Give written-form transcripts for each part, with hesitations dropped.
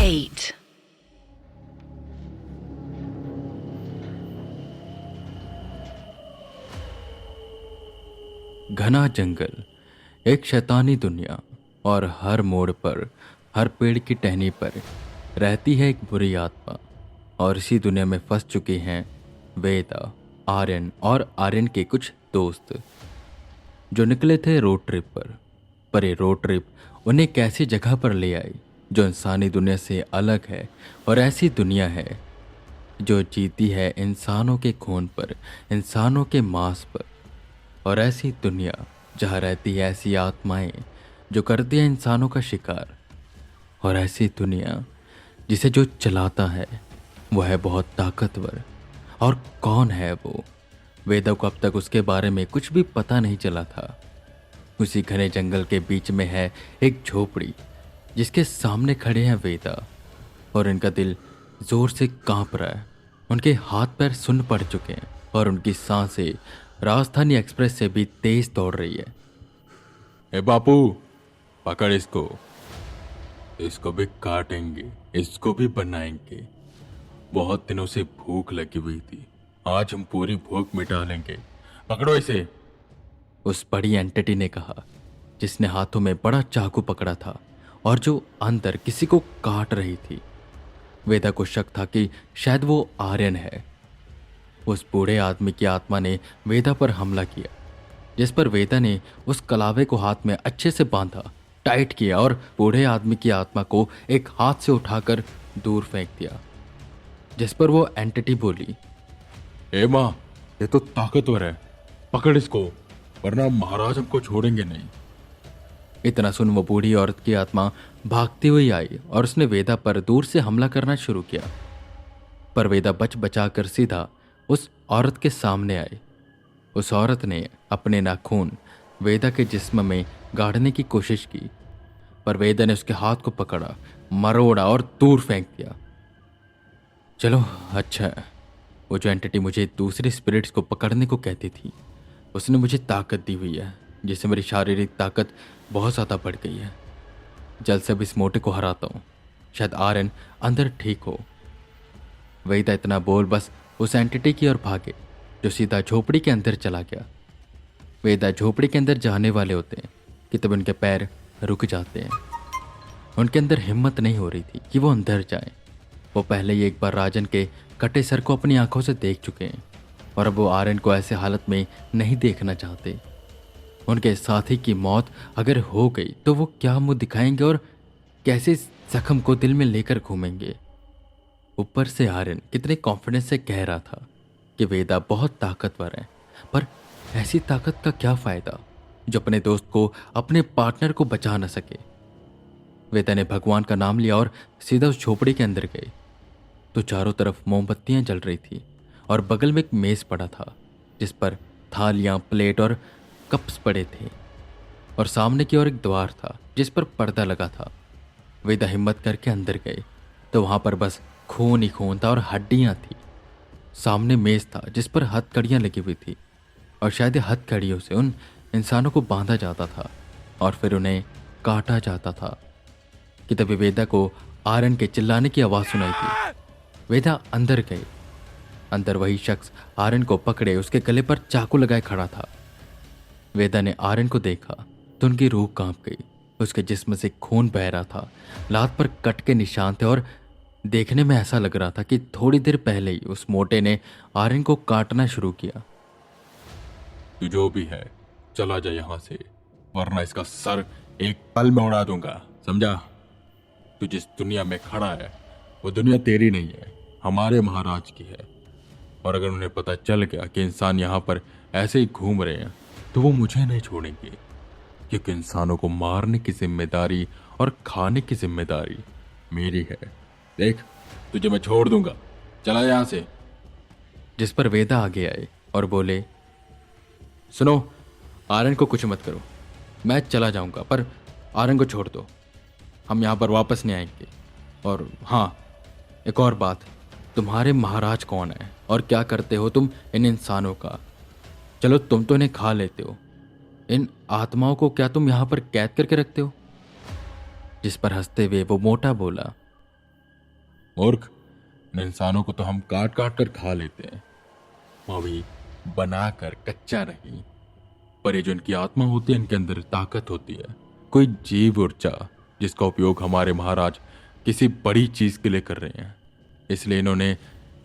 8. घना जंगल, एक शैतानी दुनिया, और हर मोड़ पर, हर पेड़ की टहनी पर रहती है एक बुरी आत्मा। और इसी दुनिया में फंस चुके हैं वेदा, आर्यन और आर्यन के कुछ दोस्त जो निकले थे रोड ट्रिप पर ये रोड ट्रिप उन्हें एक ऐसी जगह पर ले आई जो इंसानी दुनिया से अलग है। और ऐसी दुनिया है जो जीती है इंसानों के खून पर, इंसानों के मांस पर। और ऐसी दुनिया जहाँ रहती है ऐसी आत्माएं जो करती है इंसानों का शिकार। और ऐसी दुनिया जिसे जो चलाता है वो है बहुत ताकतवर। और कौन है वो? वेदा को अब तक उसके बारे में कुछ भी पता नहीं चला था। उसी घने जंगल के बीच में है एक झोपड़ी जिसके सामने खड़े हैं वेदा। और इनका दिल जोर से कांप रहा है, उनके हाथ पैर सुन्न पड़ चुके हैं और उनकी सांसें राजधानी एक्सप्रेस से भी तेज दौड़ रही है। ए बापू, पकड़ इसको, इसको भी काटेंगे, इसको भी बनाएंगे। बहुत दिनों से भूख लगी हुई थी, आज हम पूरी भूख मिटा लेंगे। पकड़ो इसे, उस बड़ी एंटिटी ने कहा, जिसने हाथों में बड़ा चाकू पकड़ा था और जो अंदर किसी को काट रही थी। वेदा को शक था कि शायद वो आर्यन है। उस बूढ़े आदमी की आत्मा ने वेदा पर हमला किया, जिस पर वेदा ने उस कलावे को हाथ में अच्छे से बांधा, टाइट किया और बूढ़े आदमी की आत्मा को एक हाथ से उठाकर दूर फेंक दिया। जिस पर वो एंटिटी बोली, ए माँ, ये तो ताकतवर है, पकड़ इसको, वरना महाराज हमको छोड़ेंगे नहीं। इतना सुन वो बूढ़ी औरत की आत्मा भागती हुई आई और उसने वेदा पर दूर से हमला करना शुरू किया। पर वेदा बच बचा कर सीधा उस औरत के सामने आई। उस औरत ने अपने नाखून वेदा के जिस्म में गाड़ने की कोशिश की, पर वेदा ने उसके हाथ को पकड़ा, मरोड़ा और दूर फेंक दिया। चलो अच्छा है, वो जो एंटिटी मुझे दूसरे स्पिरिट्स को पकड़ने को कहती थी, उसने मुझे ताकत दी हुई है, जिससे मेरी शारीरिक ताकत बहुत ज़्यादा बढ़ गई है। जल्द से अब इस मोटे को हराता हूँ, शायद आर्यन अंदर ठीक हो। वेदा इतना बोल बस उस एंटिटी की ओर भागे, जो सीधा झोपड़ी के अंदर चला गया। वेदा झोपड़ी के अंदर जाने वाले होते हैं कि तब उनके पैर रुक जाते हैं। उनके अंदर हिम्मत नहीं हो रही थी कि वो अंदर जाएं। वो पहले ही एक बार राजन के कटे सर को अपनी आंखों से देख चुके हैं और अब वो आर्यन को ऐसे हालत में नहीं देखना चाहते। उनके साथी की मौत अगर हो गई तो वो क्या मुंह दिखाएंगे और कैसे इस जख्म को दिल में लेकर घूमेंगे। ऊपर से आर्यन कितने कॉन्फिडेंस से कह रहा था कि वेदा बहुत ताकतवर है, पर ऐसी ताकत का क्या फायदा जो अपने दोस्त को, अपने पार्टनर को बचा न सके। वेदा ने भगवान का नाम लिया और सीधा उस झोपड़ी के अंदर गए तो चारों तरफ मोमबत्तियां जल रही थी और बगल में एक मेज पड़ा था जिस पर थालियां, प्लेट और कप्स पड़े थे। और सामने की ओर एक द्वार था जिस पर पर्दा लगा था। वेदा हिम्मत करके अंदर गए तो वहां पर बस खून ही खून था और हड्डियां थी। सामने मेज था जिस पर हथकड़ियां लगी हुई थी और शायद हथकड़ियों से उन इंसानों को बांधा जाता था और फिर उन्हें काटा जाता था कि तभी वेदा को आर्यन के चिल्लाने की आवाज सुनाई थी। वेदा अंदर गए। अंदर वही शख्स आर्यन को पकड़े उसके गले पर चाकू लगाए खड़ा था। वेदा ने आर्यन को देखा तो उनकी रूह कांप गई। उसके जिस्म से खून बह रहा था, लात पर कट के निशान थे और देखने में ऐसा लग रहा था कि थोड़ी देर पहले ही उस मोटे ने आर्यन को काटना शुरू किया। तू जो भी है चला जा यहां से, वरना इसका सर एक पल में उड़ा दूंगा, समझा? तू जिस दुनिया में खड़ा है वो दुनिया तेरी नहीं है, हमारे महाराज की है। और अगर उन्हें पता चल गया कि इंसान यहाँ पर ऐसे ही घूम रहे हैं तो वो मुझे नहीं छोड़ेंगे, क्योंकि इंसानों को मारने की जिम्मेदारी और खाने की जिम्मेदारी मेरी है। देख, तुझे मैं छोड़ दूंगा, चला यहाँ से। जिस पर वेदा आगे आए और बोले, सुनो, आर्यन को कुछ मत करो, मैं चला जाऊंगा, पर आर्यन को छोड़ दो, हम यहाँ पर वापस नहीं आएंगे। और हाँ, एक और बात, तुम्हारे महाराज कौन है और क्या करते हो तुम इन इंसानों का? चलो तुम तो इन्हें खा लेते हो, इन आत्माओं को क्या तुम यहाँ पर कैद करके रखते हो? जिस पर हंसते हुए वो मोटा बोला, मूर्ख, इन इंसानों को तो हम काट काट कर खा लेते हैं, वो भी बनाकर कच्चा नहीं। पर ये जो इनकी आत्मा होती है, इनके अंदर ताकत होती है, कोई जीव ऊर्जा, जिसका उपयोग हमारे महाराज किसी बड़ी चीज के लिए कर रहे हैं। इसलिए इन्होंने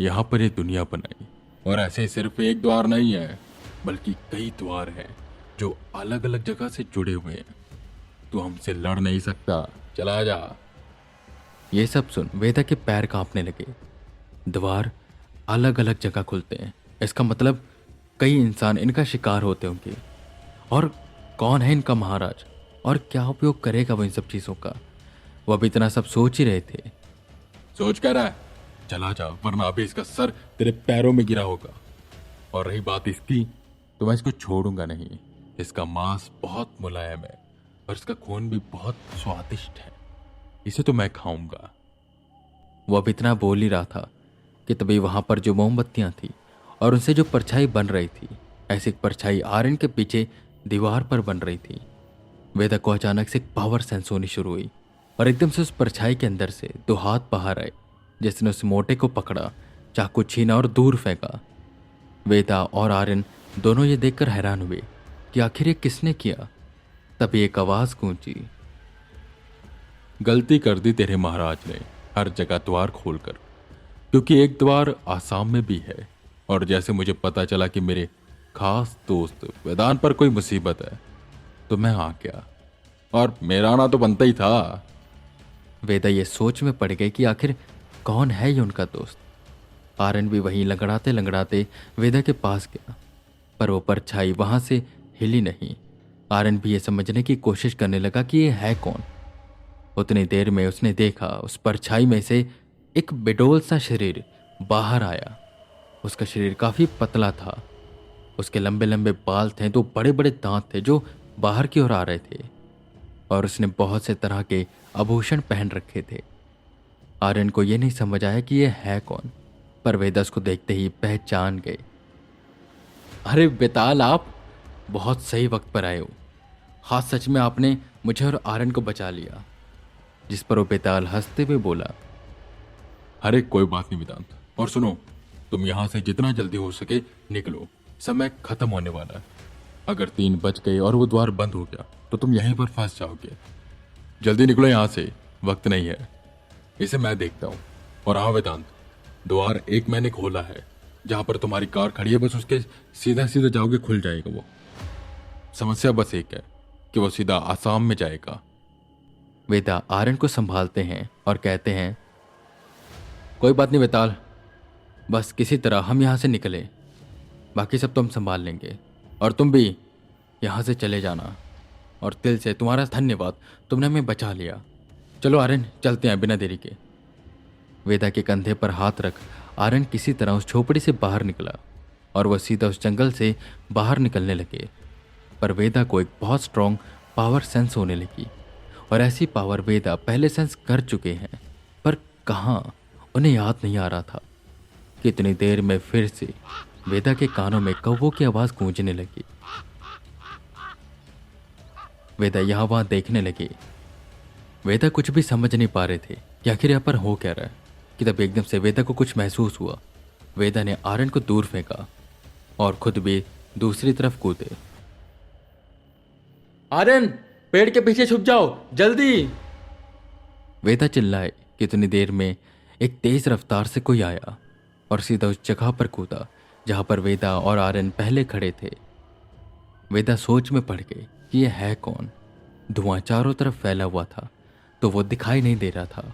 यहाँ पर ये दुनिया बनाई। और ऐसे सिर्फ एक द्वार नहीं है, बल्कि कई द्वार हैं जो अलग अलग जगह से जुड़े हुए हैं। तू हमसे लड़ नहीं सकता, चला जा। ये सब सुन वेदा के पैर कांपने लगे। द्वार अलग अलग जगह खुलते हैं, इसका मतलब कई इंसान इनका शिकार होते होंगे। और कौन है इनका महाराज, और क्या उपयोग करेगा वो इन सब चीजों का? वो अभी इतना सब सोच ही रहे थे। सोच कर रहा है, चला जा, वरना अभी इसका सर तेरे पैरों में गिरा होगा। और रही बात इसकी, तो मैं इसको छोड़ूंगा नहीं। इसका मांस बहुत मुलायम है और इसका खून भी बहुत स्वादिष्ट है, इसे तो मैं खाऊंगा। वो अब इतना बोल ही रहा था कि तभी वहां पर जो मोमबत्तियां थी और उनसे जो परछाई बन रही थी, ऐसी एक परछाई आर्यन के पीछे दीवार पर बन रही थी। वेदा को अचानक से एक पावर सेंस होनी शुरू हुई और एकदम से उस परछाई के अंदर से दो हाथ बाहर आए, जिसने उस मोटे को पकड़ा, चाकू छीना और दूर फेंका। वेदा और आर्यन दोनों ये देखकर हैरान हुए कि आखिर ये किसने किया। तभी एक आवाज गूंजी, गलती कर दी तेरे महाराज ने हर जगह द्वार खोलकर, क्योंकि एक द्वार आसाम में भी है। और जैसे मुझे पता चला कि मेरे खास दोस्त वेदांत पर कोई मुसीबत है, तो मैं आ गया, और मेरा आना तो बनता ही था। वेदा ये सोच में पड़ गई कि आखिर कौन है ये उनका दोस्त। आर्यन भी वहीं लंगड़ाते लंगड़ाते वेदा के पास गया, पर वो परछाई वहां से हिली नहीं। आर्यन भी ये समझने की कोशिश करने लगा कि ये है कौन। उतनी देर में उसने देखा उस परछाई में से एक बेडोल सा शरीर बाहर आया। उसका शरीर काफी पतला था, उसके लंबे लंबे बाल थे, दो बड़े बड़े दांत थे जो बाहर की ओर आ रहे थे, और उसने बहुत से तरह के आभूषण पहन रखे थे। आर्यन को यह नहीं समझ आया कि यह है कौन, पर वेदा उसको देखते ही पहचान गए। अरे बेताल, आप बहुत सही वक्त पर आए हो। हाँ, सच में आपने मुझे और आर्यन को बचा लिया। जिस पर वो बेताल हंसते हुए बोला, अरे कोई बात नहीं वेदांत, और सुनो, तुम यहां से जितना जल्दी हो सके निकलो, समय खत्म होने वाला है। अगर 3 बज गए और वो द्वार बंद हो गया तो तुम यहीं पर फंस जाओगे। जल्दी निकलो यहां से, वक्त नहीं है, इसे मैं देखता हूं। और हाँ वेदांत, द्वार एक मैंने खोला है, जहां पर तुम्हारी कार खड़ी है, बस उसके सीधा सीधा जाओगे, खुल जाएगा वो। समस्या बस एक है कि वो सीधा आसाम में जाएगा। वेदा आर्यन को संभालते हैं और कहते हैं, कोई बात नहीं बेताल, बस किसी तरह हम यहां से निकले, बाकी सब तो हम संभाल लेंगे। और तुम भी यहां से चले जाना, और दिल से तुम्हारा धन्यवाद, तुमने हमें बचा लिया। चलो आर्यन, चलते हैं बिना देरी के। वेदा के कंधे पर हाथ रख आर्यन किसी तरह उस झोपड़ी से बाहर निकला और वह सीधा उस जंगल से बाहर निकलने लगे। पर वेदा को एक बहुत स्ट्रांग पावर सेंस होने लगी, और ऐसी पावर वेदा पहले सेंस कर चुके हैं, पर कहाँ, उन्हें याद नहीं आ रहा था। कितनी देर में फिर से वेदा के कानों में कौवों की आवाज गूंजने लगी। वेदा यहाँ वहां देखने लगे। वेदा कुछ भी समझ नहीं पा रहे थे कि आखिर यहाँ पर हो क्या रहा है, कि तब एकदम से वेदा को कुछ महसूस हुआ। वेदा ने आर्यन को दूर फेंका और खुद भी दूसरी तरफ कूदे। आर्यन, पेड़ के पीछे छुप जाओ, जल्दी! वेदा चिल्लाए। कितनी देर में एक तेज रफ्तार से कोई आया और सीधा उस जगह पर कूदा जहां पर वेदा और आर्यन पहले खड़े थे। वेदा सोच में पड़ गए कि यह है कौन। धुआं चारों तरफ फैला हुआ था, तो वो दिखाई नहीं दे रहा था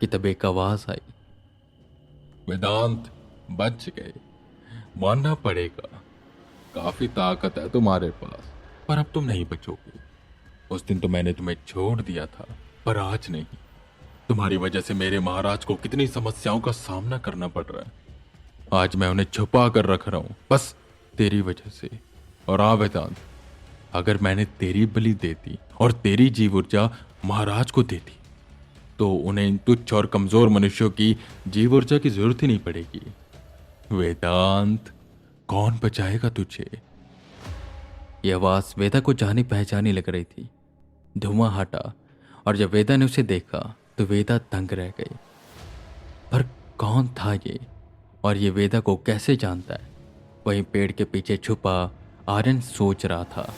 कि तब एक आवाज आई, वेदांत, बच गए, मानना पड़ेगा, काफी ताकत है तुम्हारे पास, पर अब तुम नहीं बचोगे। उस दिन तो मैंने तुम्हें छोड़ दिया था, पर आज नहीं। तुम्हारी वजह से मेरे महाराज को कितनी समस्याओं का सामना करना पड़ रहा है। आज मैं उन्हें छुपा कर रख रहा हूं, बस तेरी वजह से। और हाँ वेदांत, अगर मैंने तेरी बलि देती और तेरी जीव ऊर्जा महाराज को देती, तो उन्हें इन तुच्छ और कमजोर मनुष्यों की जीव ऊर्जा की जरूरत ही नहीं पड़ेगी। वेदांत, कौन बचाएगा तुझे? यह आवाज वेदा को जानी पहचानी लग रही थी। धुआं हटा और जब वेदा ने उसे देखा तो वेदा दंग रह गई। पर कौन था ये और ये वेदा को कैसे जानता है? वहीं पेड़ के पीछे छुपा आर्यन सोच रहा था।